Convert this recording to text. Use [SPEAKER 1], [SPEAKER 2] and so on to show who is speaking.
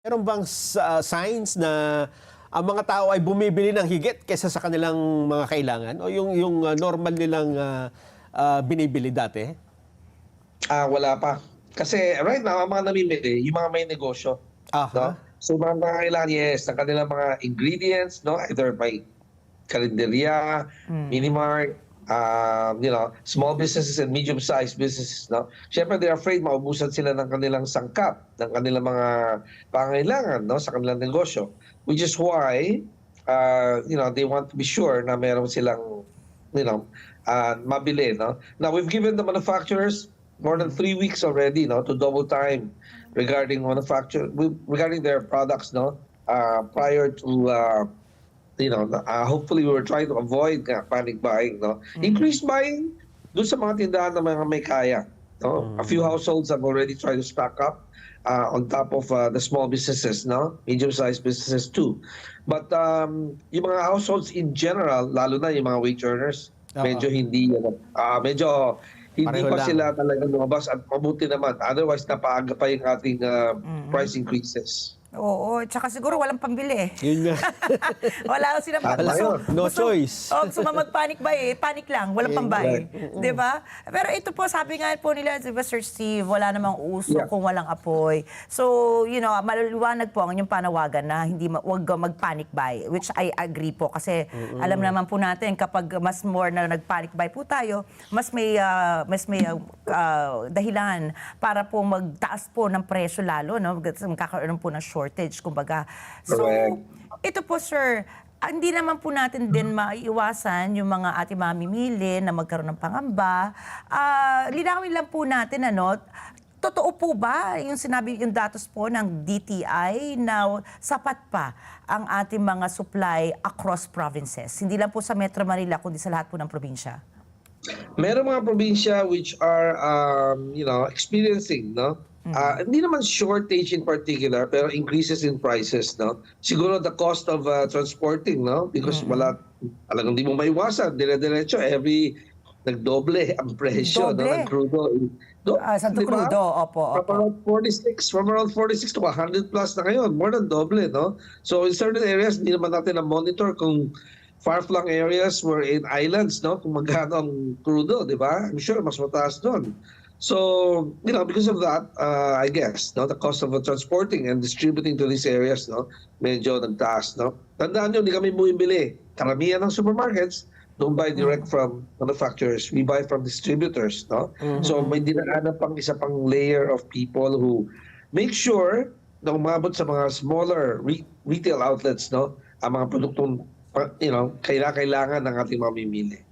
[SPEAKER 1] Meron bang signs na ang mga tao ay bumibili ng higit kaysa sa kanilang mga kailangan o yung normal nilang binibili dati?
[SPEAKER 2] Wala pa. Kasi right now, ang mga namimili, yung mga may negosyo, no?
[SPEAKER 1] Aha.
[SPEAKER 2] So, mga kailangan, yes, ng kanilang mga ingredients, no? Either may karinderya, minimart, small businesses and medium-sized businesses, no? Siyempre, they're afraid maubusan sila ng kanilang sangkap, ng kanilang mga pangailangan, no? Sa kanilang negosyo. Which is why, they want to be sure na meron silang, mabili, no? Now, we've given the manufacturers more than 3 weeks already, no, to double time regarding regarding their products, no, prior to, hopefully we were trying to avoid panic buying, no. Increased buying doon sa mga tindahan na mga may kaya, no. A few households have already tried to stock up on top of the small businesses, no, medium-sized businesses too. But yung mga households in general, lalo na yung mga wage earners, medyo hindi, hindi
[SPEAKER 1] Pareho
[SPEAKER 2] pa
[SPEAKER 1] lang.
[SPEAKER 2] sila talaga lumabas at mabuti naman. Otherwise, napaaga pa yung ating price increases.
[SPEAKER 3] Oo, tsaka siguro walang pambili.
[SPEAKER 1] Yun nga.
[SPEAKER 3] Wala silang
[SPEAKER 2] Tama yun.
[SPEAKER 1] No choice.
[SPEAKER 3] Gusto mag-panic buy, panic lang, walang pambayad. Di ba? Pero ito po, sabi nga po nila, di ba, Sir Steve, wala namang uso kung walang apoy. So, maliliwanag po ang inyong panawagan na wag mag-panic buy, which I agree po. Kasi alam naman po natin, kapag mas more na nag-panic buy po tayo, mas may dahilan para po magtaas po ng presyo lalo, no? Magkakaroon po ng shortage, kumbaga. So,
[SPEAKER 2] Correct.
[SPEAKER 3] ito po, sir, hindi naman po natin din maiiwasan yung mga ating mamimili na magkaroon ng pangamba. Linawin lang po natin, totoo po ba yung sinabi, yung datos po ng DTI na sapat pa ang ating mga supply across provinces? Hindi lang po sa Metro Manila, kundi sa lahat po ng probinsya.
[SPEAKER 2] Meron mga probinsya which are, experiencing, no? Hindi naman shortage in particular, pero increases in prices, no? Siguro the cost of transporting, no? Because talagang hindi mo maiwasan. Dire-diretso, nagdoble ang presyo, no? Ng crudo.
[SPEAKER 3] Santo
[SPEAKER 2] Diba?
[SPEAKER 3] Crudo, opo.
[SPEAKER 2] From around 46 to 100 plus na ngayon. More than doble, no? So in certain areas, hindi naman natin na-monitor kung far-flung areas were in islands, no? Kung magkano ang crudo, di ba? I'm sure mas mataas doon. So, because of that, I guess, no, the cost of transporting and distributing to these areas, no, medyo nagtaas, no. Tandaan nyo, hindi kami bumibili. Karamihan ng supermarkets don't buy direct from manufacturers. We buy from distributors, no. So, may dinaanan pang isa pang layer of people who make sure na umabot sa mga smaller retail outlets, no, ang mga produktong, kailangan ng ating mamimili.